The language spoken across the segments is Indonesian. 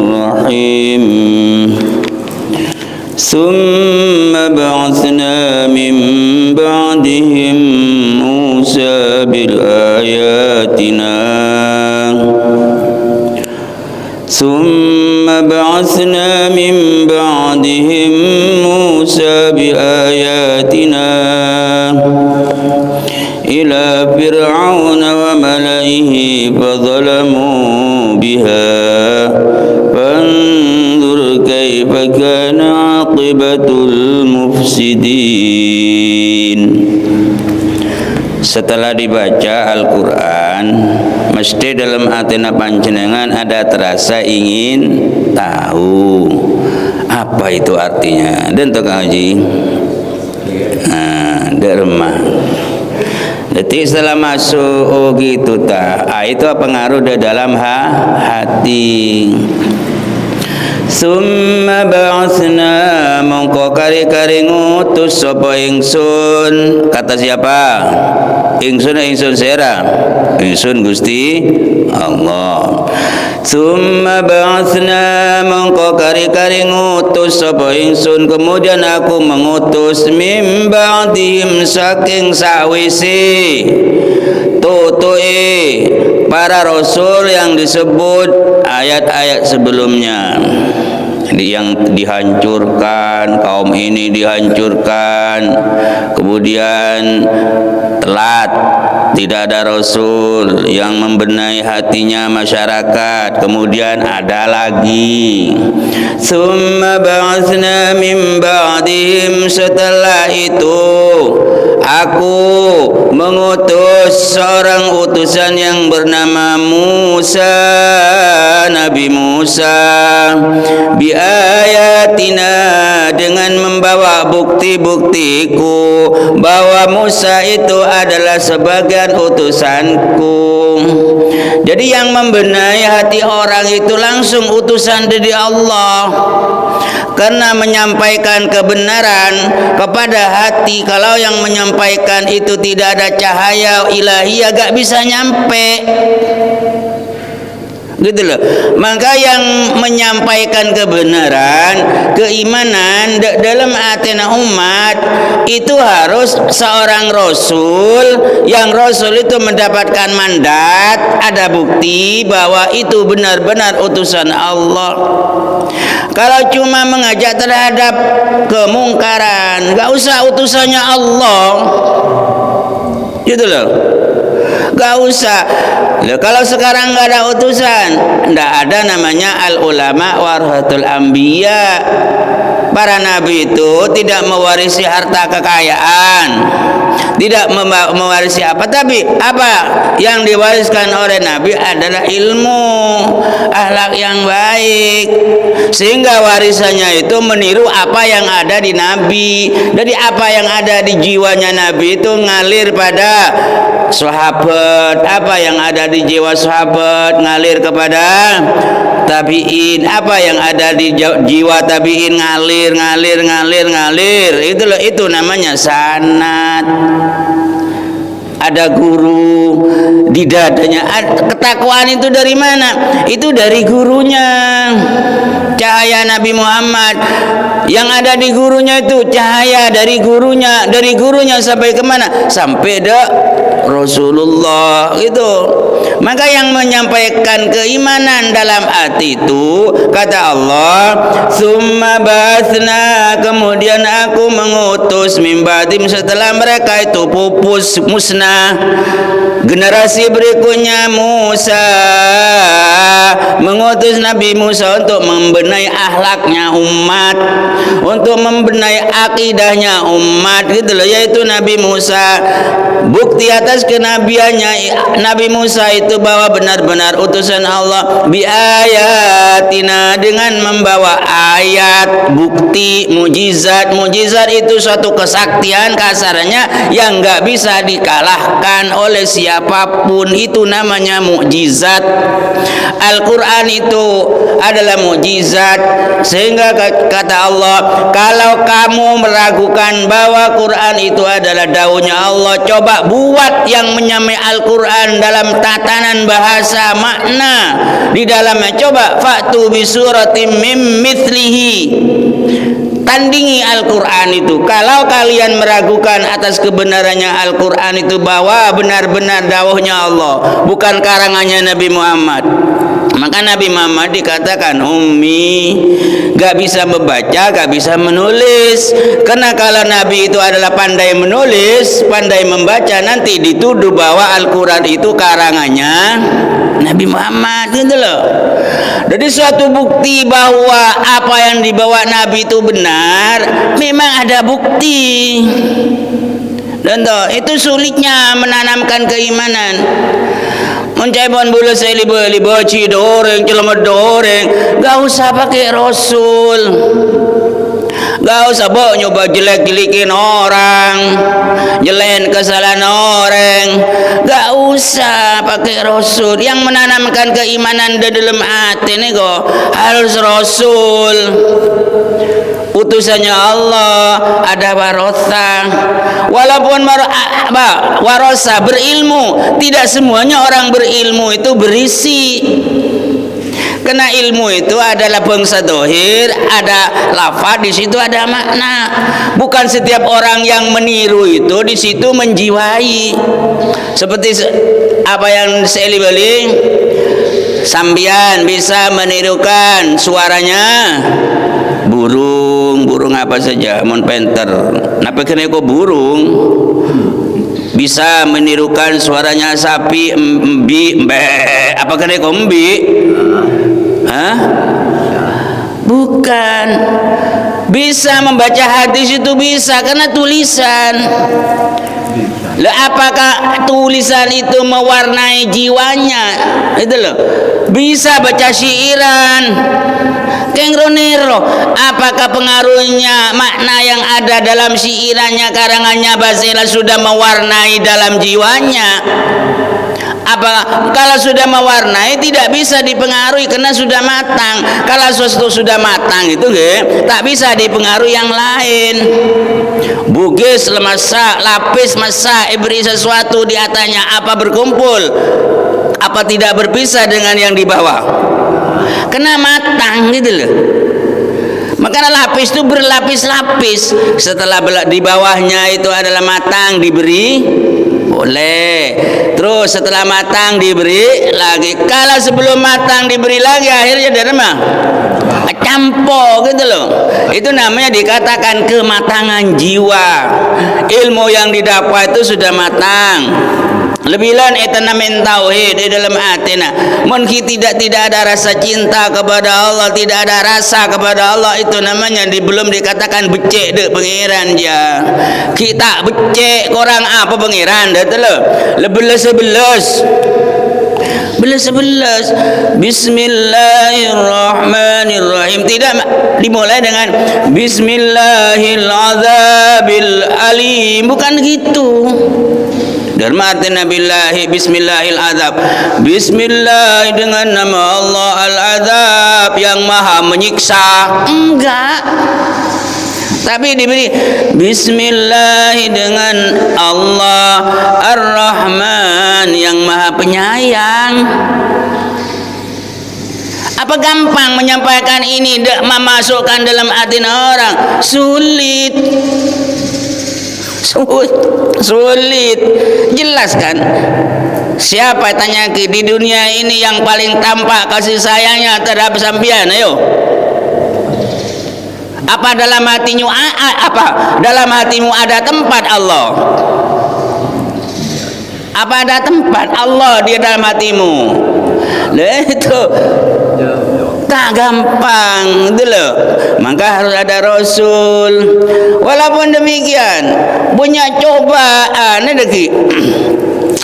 الرحيم ثم بعثنا من بعدهم موسى بآياتنا إلى فرعون وملئه فظلموا بها فانظر كيف كان عاقبة المفسدين. Setelah dibaca Al-Quran, mesti dalam hati panjenengan ada terasa ingin tahu apa itu artinya. Dan tukang haji, derma. Jadi setelah masuk, oh gitu tak, itu pengaruh di dalam hati. Summa ba'atsna mongko kari-kari ngutus sapa ingsun. Kata siapa? Ingsun sera. Ingsun Gusti Allah. Summa ba'atsna mongko kari-kari ngutus sapa ingsun, kemudian aku mengutus mim ba'dihim saking sawise tutu'i para rasul yang disebut ayat-ayat sebelumnya. Yang dihancurkan, kaum ini dihancurkan, kemudian telat, tidak ada rasul yang membenahi hatinya masyarakat, kemudian ada lagi summa ba'atsna min ba'dihim, setelah itu aku mengutus seorang utusan yang bernama Musa, Nabi Musa, biayatina, dengan membawa bukti-buktiku bahwa Musa itu adalah sebagian utusanku. Jadi yang membenahi hati orang itu langsung utusan dari Allah, karena menyampaikan kebenaran kepada hati. Kalau yang menyampaikan itu tidak ada cahaya ilahi, agak bisa nyampe, gitu loh. Maka yang menyampaikan kebenaran, keimanan dalam hati umat itu harus seorang rasul, yang rasul itu mendapatkan mandat, ada bukti bahwa itu benar-benar utusan Allah. Kalau cuma mengajak terhadap kemungkaran, gak usah utusannya Allah, gitu loh. Gak usah. Loh, kalau sekarang gak ada utusan, ndak ada namanya al-ulama warahatul anbiya. Para nabi itu tidak mewarisi harta kekayaan, tidak mewarisi apa, tapi apa yang diwariskan oleh nabi adalah ilmu, akhlak yang baik, sehingga warisannya itu meniru apa yang ada di nabi. Jadi apa yang ada di jiwanya nabi itu ngalir pada sahabat, apa yang ada di jiwa sahabat ngalir kepada tabiin, apa yang ada di jiwa tabiin ngalir. Itu namanya sanad. Ada guru di dadanya. Ketakwaan itu dari mana? Itu dari gurunya. Cahaya Nabi Muhammad yang ada di gurunya itu cahaya dari gurunya. Dari gurunya sampai kemana? Sampai ke Rasulullah itu. Maka yang menyampaikan keimanan dalam hati itu, kata Allah, summa ba'atsna, kemudian aku mengutus min ba'dim, setelah mereka itu pupus musnah, generasi berikutnya Musa, mengutus Nabi Musa untuk membenahi akhlaknya umat, untuk membenahi akidahnya umat, gitu loh. Yaitu Nabi Musa, bukti atas kenabiannya Nabi Musa itu bahwa benar-benar utusan Allah, bi ayatina, dengan membawa ayat, bukti, mujizat. Mujizat itu suatu kesaktian kasarnya yang enggak bisa dikalahkan oleh siapapun, itu namanya mukjizat. Al-Quran itu adalah mukjizat, sehingga kata Allah Allah, kalau kamu meragukan bahwa Quran itu adalah daunya Allah, coba buat yang menyamai Al-Quran dalam tatanan bahasa makna di dalamnya. Coba fa'tu bi suratim mim mithlihi, tandingi Al-Quran itu. Kalau kalian meragukan atas kebenarannya Al-Quran itu, bahwa benar-benar dawuhnya Allah, bukan karangannya Nabi Muhammad. Maka Nabi Muhammad dikatakan ummi, gak bisa membaca, gak bisa menulis. Karena kalau Nabi itu adalah pandai menulis, pandai membaca, nanti dituduh bahwa Al-Quran itu karangannya Nabi Muhammad, gitu loh. Jadi suatu bukti bahwa apa yang dibawa Nabi itu benar, memang ada bukti. Dan toh, itu sulitnya menanamkan keimanan. Mencebon bulu libo cidoreng celama doreng, gak usah pakai Rasul, gak usah bawa nyoba jelek-jelekin orang, jelekin kesalahan orang, gak usah pakai Rasul. Yang menanamkan keimanan di dalam hati ini kok harus Rasul, utusannya Allah. Ada warotha, walaupun warosa berilmu, tidak semuanya orang berilmu itu berisi. Karena ilmu itu adalah bangsa dohir, ada lafaz, di situ ada makna. Bukan setiap orang yang meniru itu di situ menjiwai. Seperti apa yang saya beli, sambian bisa menirukan suaranya burung apa saja, mon penter. Napa kena kok burung? Bisa menirukan suaranya sapi, embi, mbe. Apa kena kok embi? Hah? Bukan. Bisa membaca hadis itu bisa karena tulisan. Lah apakah tulisan itu mewarnai jiwanya? Itu loh. Bisa baca syairan. Kengronero, apakah pengaruhnya makna yang ada dalam syairannya, karangannya Basila sudah mewarnai dalam jiwanya? Apa kalau sudah mewarnai tidak bisa dipengaruhi karena sudah matang. Kalau sesuatu sudah matang itu tak bisa dipengaruhi yang lain. Bugis lemasa, lapis masa, beri sesuatu di atasnya, apa berkumpul, apa tidak berpisah dengan yang di bawah? Kena matang gitu loh. Makanya lapis itu berlapis-lapis. Setelah di bawahnya itu adalah matang, diberi boleh. Terus setelah matang diberi lagi. Kalau sebelum matang diberi lagi, akhirnya dari mana? Campur gitu loh. Itu namanya dikatakan kematangan jiwa. Ilmu yang didapat itu sudah matang. Lebih lan etanamen tauhid di dalam hatinya. Mungkin tidak ada rasa cinta kepada Allah, tidak ada rasa kepada Allah, itu namanya belum dikatakan becek dek pangeran dia. Kita becek korang apa pangeran dah tu lo. Lebelas Bismillahirrahmanirrahim. Tidak dimulai dengan Bismillahirrahmanirrahim alim, bukan gitu. Dharma arti nabillahi bismillahil azab. Bismillah dengan nama Allah al-azab yang maha menyiksa. Enggak. Tapi diberi Bismillah dengan Allah ar-Rahman yang maha penyayang. Apa gampang menyampaikan ini, memasukkan dalam hati orang? Sulit. Jelas kan? Siapa tanya di dunia ini yang paling tampak kasih sayangnya terhadap sampean? Ayo. Apa dalam hatimu dalam hatimu ada tempat Allah? Apa ada tempat Allah di dalam hatimu? Lah itu tak gampang itu loh. Maka harus ada Rasul. Walaupun demikian punya cobaan lagi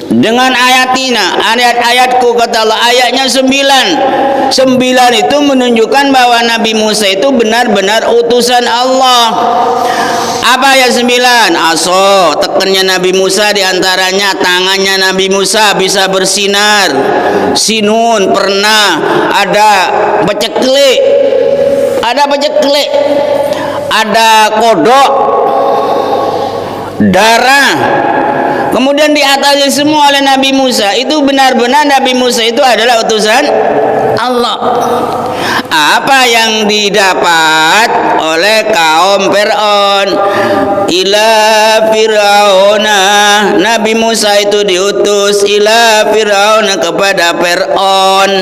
dengan ayat-ayatku, kata Allah, ayatnya 9 itu menunjukkan bahwa Nabi Musa itu benar-benar utusan Allah. Apa ayat 9? Aso, tekannya Nabi Musa, diantaranya tangannya Nabi Musa bisa bersinar. Sinun, pernah ada peceklik. ada kodok, darah, kemudian diatasi semua oleh Nabi Musa. Itu benar-benar Nabi Musa itu adalah utusan Allah. Apa yang didapat oleh kaum Fir'aun? Ila Fir'auna, Nabi Musa itu diutus ila Fir'auna, kepada Fir'aun.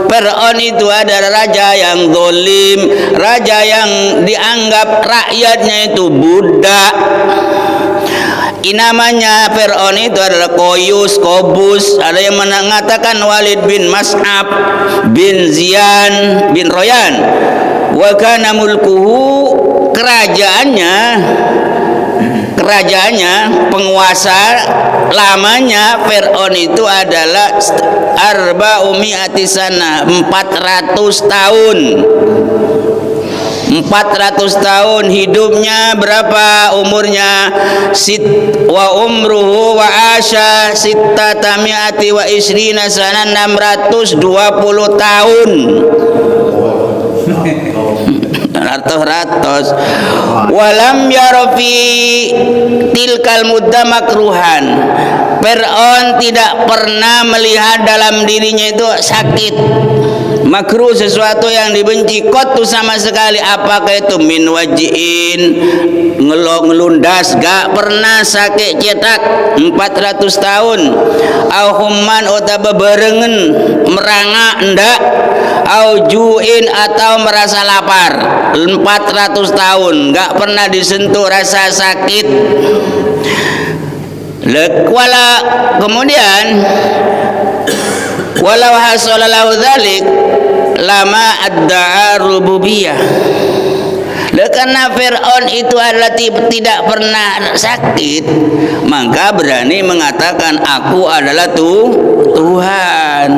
Fir'aun itu adalah raja yang zalim, raja yang dianggap rakyatnya itu budak. Namanya Fir'aun itu adalah Kobus. Ada yang mengatakan Walid bin Mas'ab bin Ziyan bin Royan. Wa kana mulkuhu, kerajaannya, penguasa lamanya Fir'aun itu adalah arba'umi'ati sana, 400 tahun. 400 tahun hidupnya. Berapa umurnya? Wa umruhu wa asya sittata mi'ati wa isrina sana, 620 tahun. Ratus. Walam yarofi tilkal mudda makruhan. Fir'aun tidak pernah melihat dalam dirinya itu sakit, makruh, sesuatu yang dibenci, kotu sama sekali. Apakah itu? Min wajiin, ngelundas, gak pernah sakit cetak 400 tahun. Au humman utaba berengen, merangak ndak. Au juin, atau merasa lapar, 400 tahun gak pernah disentuh rasa sakit. Kemudian walau hasalalahu dzalik lama adda'a rububiyah. Karena Fir'aun itu adalah tidak pernah sakit, maka berani mengatakan aku adalah Tuhan.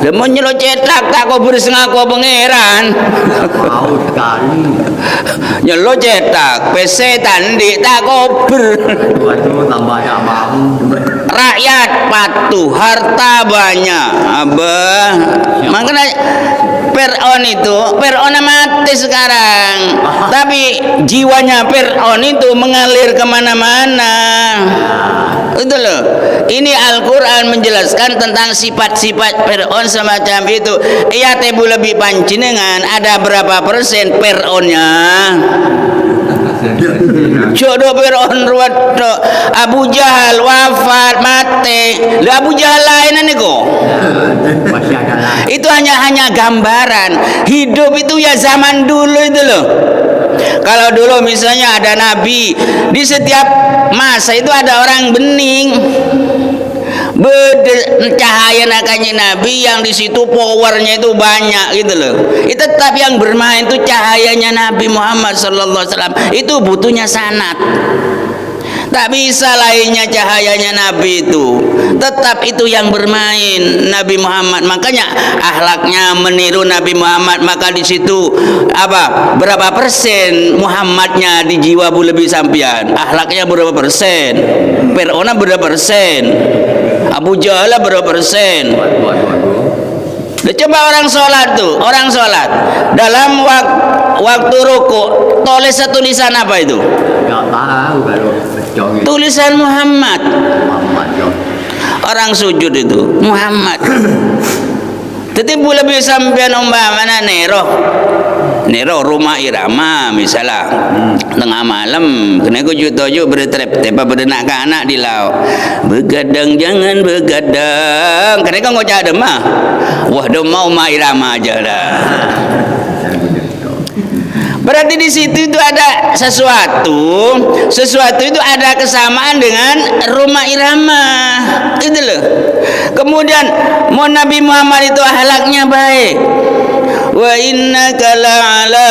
Lemun nyelo cetak tak kau bersengaku pangeran. Nyelo cetak PC tandi tak kober. Rakyat patuh, harta banyak. Abah, makanya Fir'aun mati sekarang, tapi jiwanya Fir'aun itu mengalir kemana-mana. Itu loh. Ini Al-Quran menjelaskan tentang sifat-sifat Fir'aun semacam itu. Iya tebu lebih pancinengan, ada berapa persen Fir'aunnya? Jodoh Fir'aun ruwet. Abu Jahal wafat mati. Lah Abu Jahal lain nih kok. Itu hanya gambaran. Hidup itu ya zaman dulu itu loh. Kalau dulu misalnya ada nabi, di setiap masa itu ada orang bening. Cahaya nakanya nabi yang di situ powernya itu banyak gitu loh. Itu tetap yang bermain itu cahayanya Nabi Muhammad sallallahu alaihi wasallam. Itu butuhnya sanad. Tak bisa lainnya cahayanya Nabi itu. Tetap itu yang bermain Nabi Muhammad. Makanya akhlaknya meniru Nabi Muhammad. Maka di situ apa? Berapa persen Muhammadnya di jiwa bu lebih sampian? Akhlaknya berapa persen? Fir'aun berapa persen? Abu Jahal berapa persen? Coba orang sholat dalam waktu ruku tulis tulisan apa itu? Gak tahu kalau tulisan Muhammad. Orang sujud itu Muhammad. Jadi boleh bisa sampean umpamana Nero rumah irama misalnya tengah malam kena ku jutojo bertrep tepa bedenak ke anak di laut begadang jangan begadang kena kan ngocah demah wah demah rumah irama aja dah. Berarti di situ itu ada sesuatu itu ada kesamaan dengan rumah irama itu loh. Kemudian mau Nabi Muhammad itu akhlaknya baik. Wa innaka la'ala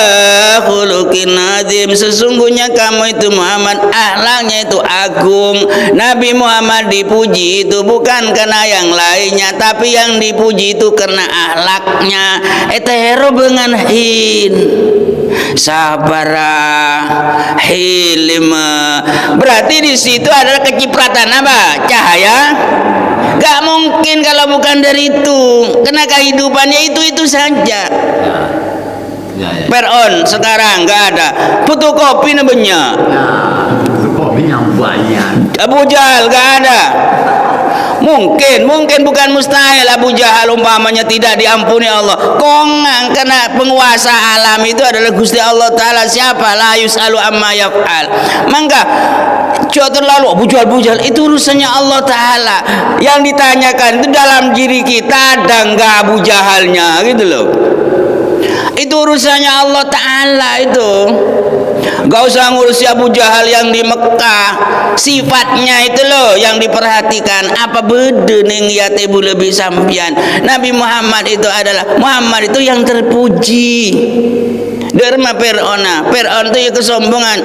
khuluqin azim, sesungguhnya kamu itu Muhammad akhlaknya itu agung. Nabi Muhammad dipuji itu bukan karena yang lainnya, tapi yang dipuji itu karena akhlaknya. Eta hero bengan hin sabara hilma. Berarti di situ adalah kecipratan apa? Cahaya. Gak mungkin kalau bukan dari itu, karena kehidupannya itu saja. Fir'aun sekarang nggak ada. Fotokopi namanya. Fotokopi yang banyak. Abu Jahal nggak ada. Mungkin bukan mustahil Abu Jahal umpamanya tidak diampuni Allah. Kongang karena penguasa alam itu adalah Gusti Allah Ta'ala. Siapa? La yus'alu amma yaf'al. Maka jangan terlalu Abu Jahal itu urusannya Allah Ta'ala. Yang ditanyakan itu dalam diri kita ada enggak Abu Jahalnya gitu loh. Itu urusannya Allah Ta'ala itu. Gak usah ngurusi Abu Jahal yang di Mekah. Sifatnya itu loh yang diperhatikan. Apa beda ning ya tebu lebih sampian. Nabi Muhammad itu itu yang terpuji. Derma Fir'aun itu ya kesombongan.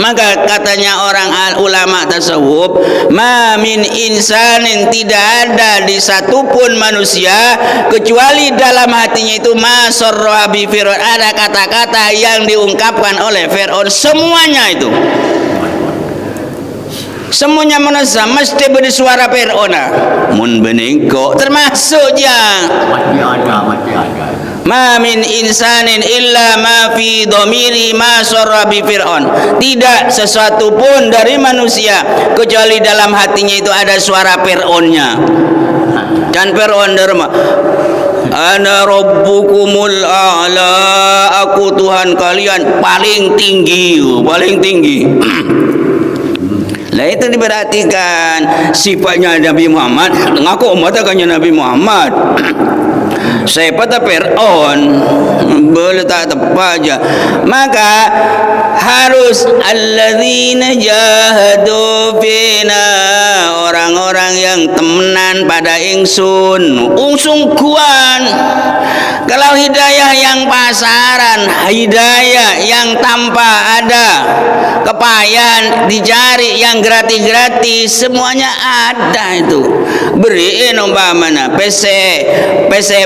Maka katanya orang ulama tasawuf, ma min insanin, tidak ada di satupun manusia kecuali dalam hatinya itu masarra bi Fir'aun, ada kata-kata yang diungkapkan oleh Fir'aun. Semuanya itu, semuanya manusia mesti bersuara Fir'aun. Mun beningko termasuk yang Masih ada. ma min insanin illa ma fi dhamiri ma sarra bi Fir'aun. Tidak sesuatu pun dari manusia kecuali dalam hatinya itu ada suara Fir'aunnya. Dan Fir'aun derma, ana rabbukumul a'la, aku Tuhan kalian paling tinggi. Lah itu diperhatikan sifatnya Nabi Muhammad. Ngaku umat akannya Nabi Muhammad. Saya pada Fir'aun boleh tak tepat aja. Maka harus alladzina jahadu fina, orang-orang yang temenan pada ingsun ungsungguan. Kalau hidayah yang pasaran, hidayah yang tanpa ada kepayan dicari, yang gratis-gratis, semuanya ada itu. Beriin umpamanya PC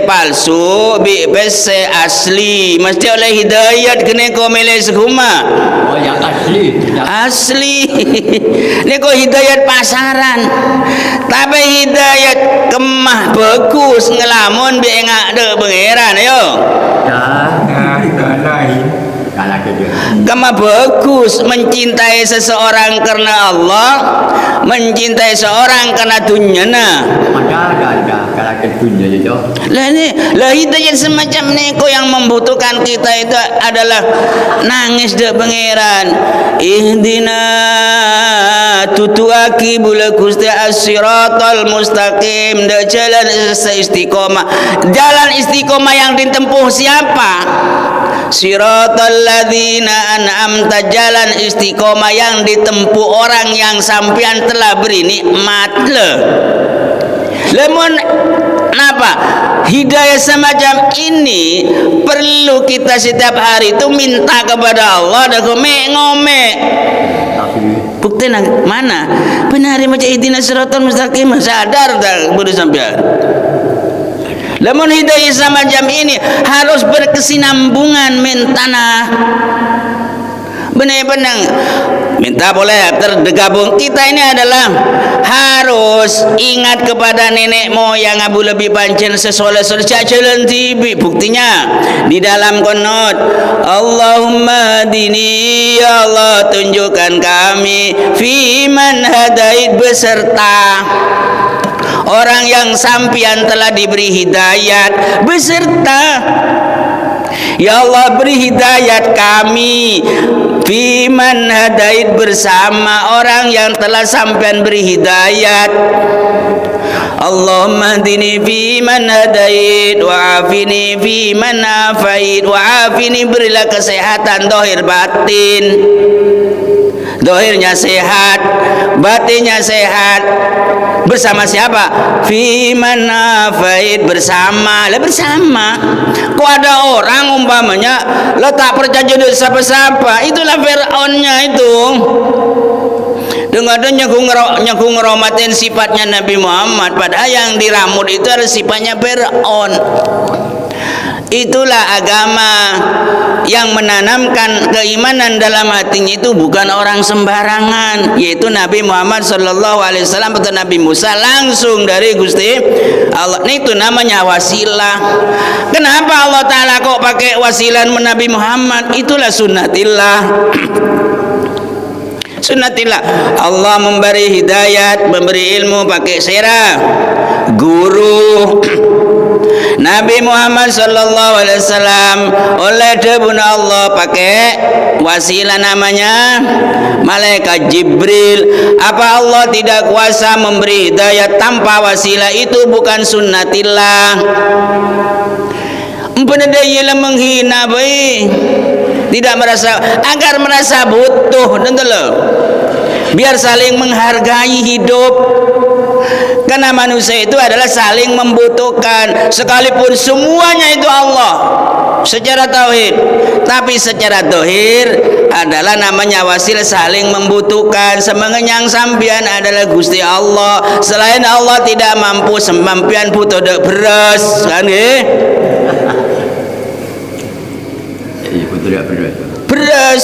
palsu bi PC asli, mesti oleh hidayat kena kau milih seguma. Oh yang asli. Ini kau hidayat pasaran, tapi hidayat kemah bagus ngelamun bi engak de pangeran yo. Kemah bagus mencintai seseorang karena Allah, mencintai seorang karena dunyana. Lah hidayat semacam niko yang membutuhkan kita itu adalah nangis de pangeran. Ihdina tutuaki bula Gusti as-siratal mustaqim, de jalan istiqomah. Jalan istiqomah yang ditempuh siapa? Siratal ladzina an'amta, jalan istiqomah yang ditempuh orang yang sampean telah beri nikmat le. Lemon kenapa? Hidayah semacam ini perlu kita setiap hari itu minta kepada Allah dan ngome. Bukti mana? Benar macam ihdina siratal mustaqim, sadar tak bodoh sampean? Lamun hidayah semacam ini harus berkesinambungan mentana. Benar-benar minta boleh tergabung. Kita ini adalah harus ingat kepada nenek moyang abu lebih pancen sesoleh-soleh jalan tibi. Buktinya di dalam qunut, Allahumma hadini, ya Allah tunjukkan kami fi man hadait, beserta orang yang sampian telah diberi hidayat, beserta ya Allah beri hidayat kami fiman hadait, bersama orang yang telah sampean beri hidayat. Allahumma hdini fiman hadait wa afini fiman afait wa afini, berilah kesehatan dohir batin. Dohirnya sehat, batinnya sehat. Bersama siapa? Fiman afait, bersama. Lah bersama. Kok ada orang umpamanya lo tak percaya dengan siapa-siapa, itulah Fir'aunnya itu. Dengan nyaku ngeromatin sifatnya Nabi Muhammad, padahal yang diramut itu adalah sifatnya Fir'aun. Itulah agama yang menanamkan keimanan dalam hatinya itu bukan orang sembarangan, yaitu Nabi Muhammad sallallahu alaihi wasallam atau Nabi Musa langsung dari Gusti Allah. Itu namanya wasilah. Kenapa Allah Ta'ala kok pakai wasilah Nabi Muhammad? Itulah sunnatillah. Sunnatillah. Allah memberi hidayat, memberi ilmu pakai sirah guru. Nabi Muhammad sallallahu alaihi wasallam oleh debun Allah pakai wasilah namanya malaikat Jibril. Apa Allah tidak kuasa memberi hidayat tanpa wasilah? Itu bukan sunnatillah. Umpamanya dia menghina baik, tidak merasa, agar merasa butuh, tentu loh, biar saling menghargai hidup. Karena manusia itu adalah saling membutuhkan, sekalipun semuanya itu Allah secara tauhid, tapi secara dohir adalah namanya wasilah saling membutuhkan. Semengenyang sampian adalah Gusti Allah. Selain Allah tidak mampu, semampian butuh dek beras kan beras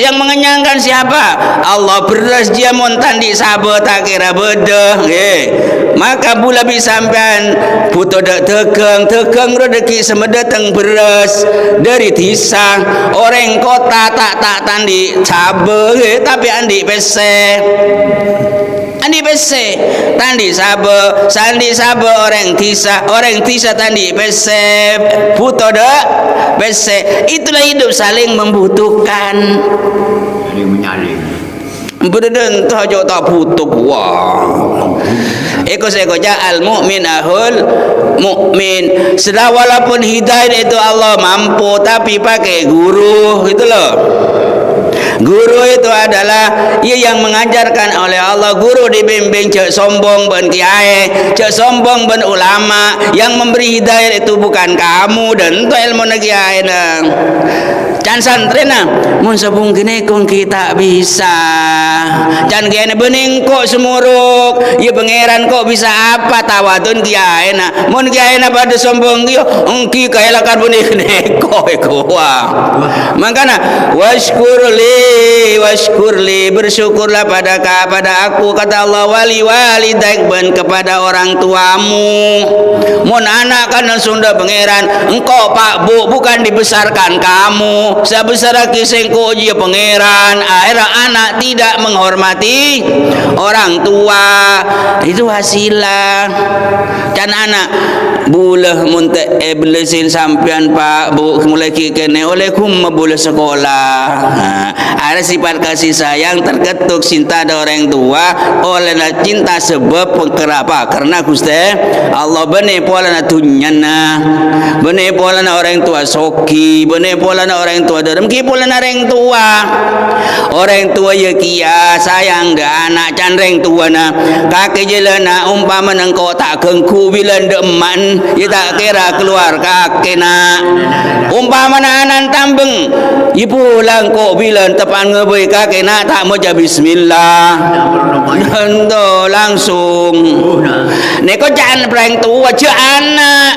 yang mengenyangkan siapa? Allah. Beras dia montan di sabar tak kira beda maka bula sampean butuh dak tegang rezeki semedeteng beras dari tisang orang kota tak tandi sabar tapi andi pese tandi sabar sandi sabar orang tisa tandi pese butuh dak pese. Itulah hidup saling membutuhkan, saling menyaling. Beden tahu tak butuh wah. Eko al mukmin ahul mukmin. Sedang walaupun hidayah itu Allah mampu, tapi pakai guru itu loh. Guru itu adalah ia yang mengajarkan oleh Allah. Guru dibimbing, cek sombong ben kiai, cek sombong ben ulama. Yang memberi hidayah itu bukan kamu dan itu ilmu kiai nang. Can santri nah, mun sabung kene kong kita bisa. Can kene bening kok semuruk. Ya pangeran kok bisa apa tawadun kiai nah. Mun kiai na pada sombong yo engki kae lakan bening kene kok wah. Makana washkurli bersyukurlah pada aku, kata Allah, walidaik ben kepada orang tuamu. Mun anak kan Sunda pangeran, engkau Pak Bu bukan dibesarkan kamu. Sebesar kisengko dia pangeran. Akhirnya anak tidak menghormati orang tua. Itu wasilah. Dan anak bulah munte belesin sampean Pak Bu mulai kene oleh kum boleh sekolah. Ada sifat kasih sayang terketuk cinta ada orang tua oleh cinta sebab kenapa? Karena Gusti Allah benih pola tunyana, benih pola orang tua soki, benih pola orang tua dalam kipola orang tua ya kia sayang dah anak candreng tua na kakek jelana umpama engkau tak gengku bilan deman ya tak kira keluar kakek na umpama anak tambeng ipulang kok bilan tepan ngeboi kakek na tak mau jadi bismillah tentu langsung neko jangan perang tua je anak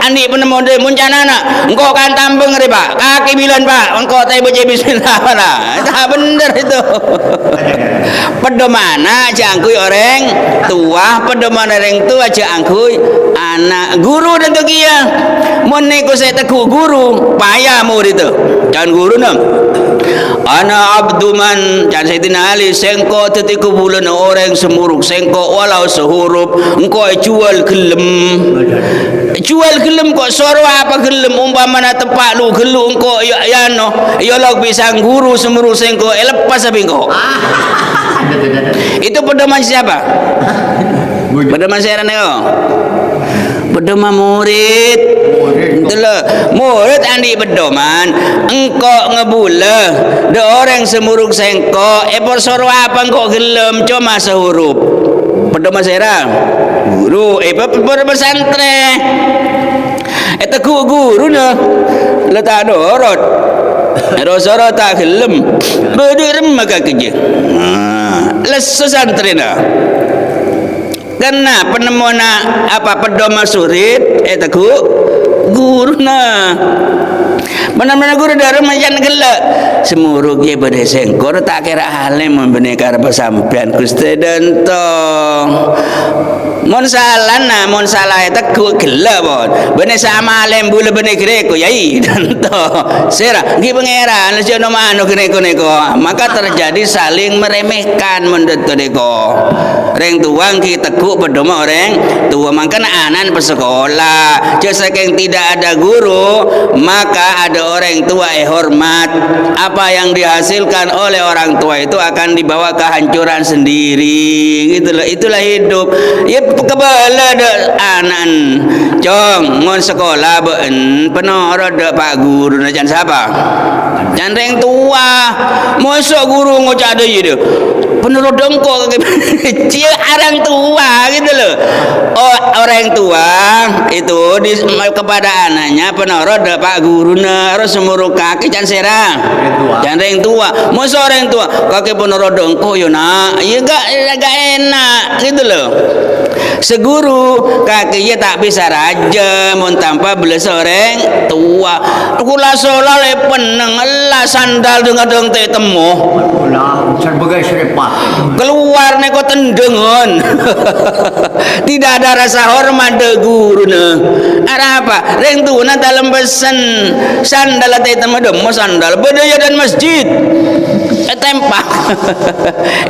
andi penemu de muncana anak engkau kan tambeng re Pak kakek bilan Pak engkau tak mau jadi bismillah mana tak bener itu pedomana jangkui orang tua pedomana orang tua jangkui anak guru dan tukia mun neko saya teku guru payah murid itu dan guru nam ana abduman jan Sayyidina Ali sengko tetiku bulan orang semuruk sengko walau sehuruf engkau jual gelem kok soro apa gelem umpamana tepak lu gelu engkau ya no ya log bisa guru semuruk sengko lepas apa engkau itu pedoman siapa? Pedoman saya neo pedoman murid itulah murid andi pedoman engkau ngebula de orang semuruk sengko soro apa engkau gelem cuma sehuruf pedoman saya guru pesantren itu guru na letak dorot rosoro tak gelem berdurem maka kerja lesu santren karena penemuan apa pedoman surit teku guru na benar-benar guru dari macam gelak semuruk ye pada sengkor tak kira halim membenekar pesampian Gusti dentong mon salah teguh gelak bon bener sama alim bulu bener greko yai dentong sera gi pangeran jono mano greko-neko maka terjadi saling meremehkan mendet deko reng tuang ki teguh pedoma orang tua makanya anan pesekolah saking tidak ada guru maka ada orang tua hormat apa yang dihasilkan oleh orang tua itu akan dibawa kehancuran sendiri itulah hidup ya kebala de anan cong ngon sekolah beun penoro de pak guru najan siapa jan reng tua mosok guru ngocak de ye penurut dongko kecil orang tua gitu loh. Oh, orang tua itu kepada anaknya penoro pak guru harus semuruk kaki can serang can reng tua masa orang tua kaki penoro dongko yo nak ya gak enak gitu loh. Seguru kakinya tak bisa raja mun tanpa belas orang tua kula sola le peneng lah sandal dengan dong teh temu sebagai serepat keluar neko tendengon tidak ada rasa hormat de guru ada apa reng tuna dalam pesan sandal teh temu demo sandal bedaya dan masjid tempak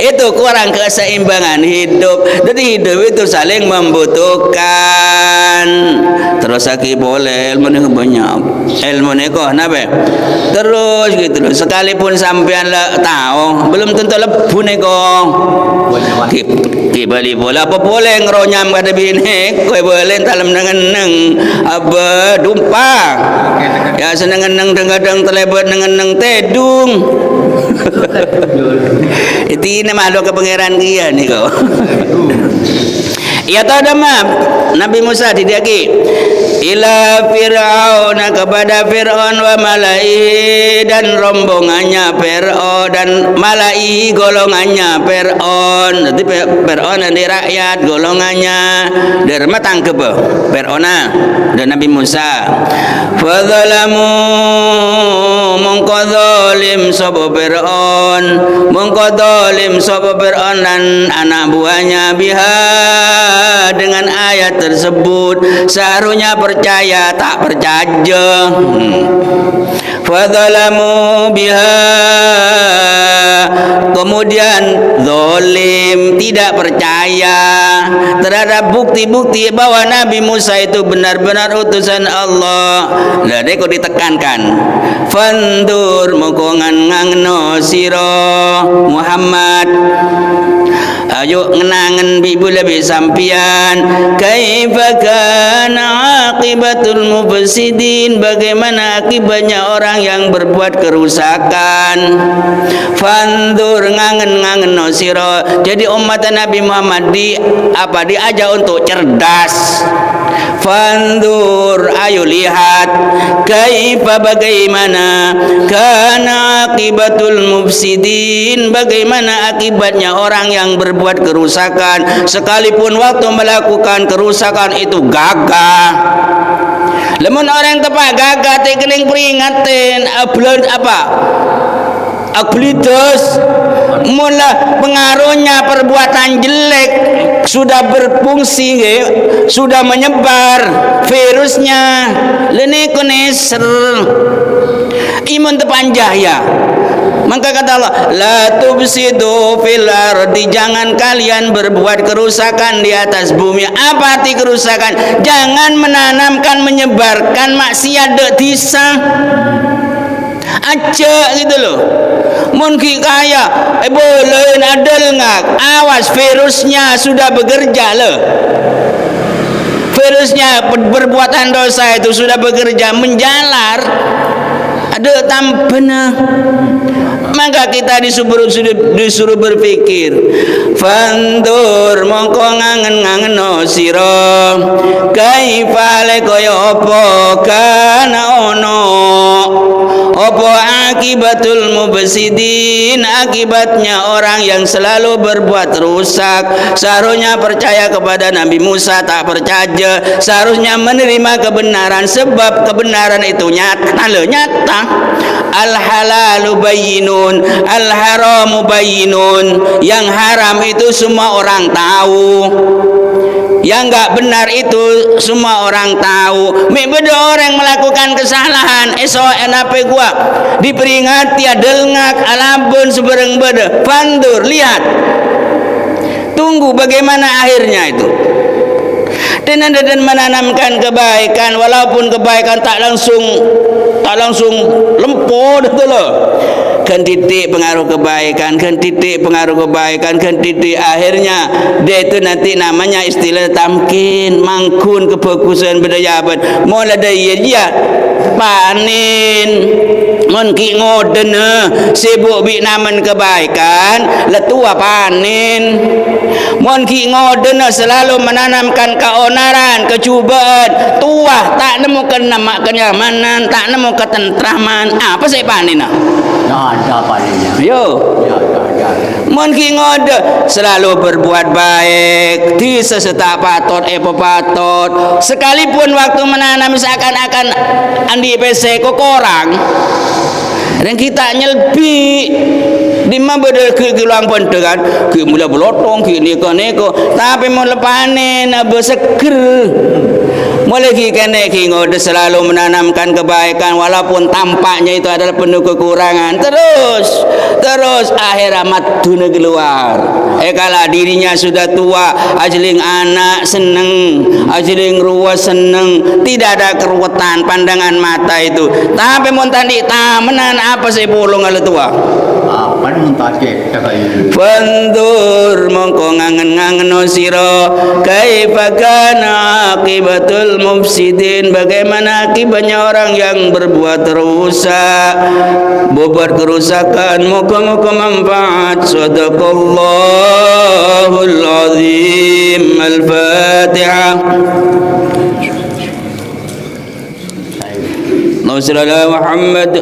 itu kurang keseimbangan hidup jadi hidup itu saling membutuhkan terus aki boleh ilmu ni banyak ilmu ni kok nabe terus gitu loh sekalipun sampean lah tahu belum tentu lebu ni kok balik bola apa boleh ngeronyam kada bini kau boleh dalam neng apa dumpang ya seneng neng kadang terlebat neng tedung itu nama lo ke pangeran kia ni kau. Ya tahu dah mah Nabi Musa didiaki ila Fir'aun kepada Fir'aun wa malai dan rombongannya Fir'aun dan malai golongannya Fir'aun. Jadi Fir'aun dan rakyat golongannya derma tangkep Fir'aun dan Nabi Musa. Fadzalamu mongko zalim sapa Fir'aun mongko zalim sapa Fir'aun dan anak buahnya biha dengan ayat tersebut seharusnya percaya tak percaya fadzalamu biha kemudian zalim tidak percaya terhadap bukti-bukti bahwa Nabi Musa itu benar-benar utusan Allah lah deko ditekankan fandur mokongan ngangno sira Muhammad ayo ngenangen bibu lebih sampian kaifa kana aqibatul mufsidin bagaimana akibatnya orang yang berbuat kerusakan fandur ngangen no sira jadi umat Nabi Muhammad diajak untuk cerdas fandur ayo lihat kaifa bagaimana kana aqibatul mufsidin bagaimana akibatnya orang yang berbuat kerusakan sekalipun waktu melakukan kerusakan itu gagah lemon orang tepat gagah tekening peringatin ablidos mula pengaruhnya perbuatan jelek sudah berfungsi sudah menyebar virusnya lene kuneser imun tepanjaya maka kata Allah la tubsidu fil ardi jangan kalian berbuat kerusakan di atas bumi apa arti kerusakan jangan menanamkan menyebarkan maksiat dek disa aja gitu loh mungkin kaya boleh ada ngak awas virusnya sudah bekerja loh virusnya perbuatan dosa itu sudah bekerja menjalar ada tampena maka kita disuruh berpikir fandur mongko ngangen sira kaifa le kaya apa kana ono Apa akibatul mufsidin? Akibatnya orang yang selalu berbuat rusak. Seharusnya percaya kepada Nabi Musa, tak percaya. Seharusnya menerima kebenaran, sebab kebenaran itu nyata. Al halalu bayyinun, al haramu bayyinun. Yang haram itu semua orang tahu, yang enggak benar itu semua orang tahu. Beda orang melakukan kesalahan, esok enape gua diperingati adelngak alabun sebereng beda. Pandur, lihat, tunggu bagaimana akhirnya itu. Dan menanamkan kebaikan, walaupun kebaikan tak langsung lempo betul loh. Kan titik pengaruh kebaikan, kan titik pengaruh kebaikan, kan titik akhirnya dia itu nanti namanya istilah tamkin, mangkun kefokusan berdayaban. Mula dari dia panin monki ngoden sibuk bi namen kebaikan letua panin. Monki ngoden selalu menanamkan keonaran, kecubaan, tua tak nemu kenyamanan, tak nemu ketentraman. Apa saya panin ah? Ada palingnya. Yo. Ya, ada. Mungkin ngode selalu berbuat baik, di sesetak patot patot. Sekalipun waktu menanam seakan-akan andi PC kok orang. Dan kita nyelbi di mana beda ke gelang pendekan, ke mula belotong, ke neko, tapi mau lepanin abu seger. Mulai kene ngode selalu menanamkan kebaikan walaupun tampaknya itu adalah penuh kekurangan. Terus akhir amat dunia keluar. Kalau dirinya sudah tua, ajling anak seneng, ajling ruas seneng, tidak ada keruwetan pandangan mata itu. Tapi mun tadi tamenan apa sih pulung ala tua? Apa muntake kayak Fandur mongko ngangen-ngangen sira kaifa kana akibatul mufsidin, bagaimana akibatnya orang yang berbuat rusak, berbuat kerusakan. Moga-moga manfaat. Sadaqallahul azim. Al-Fatihah. Allahumma shalli ala Muhammad.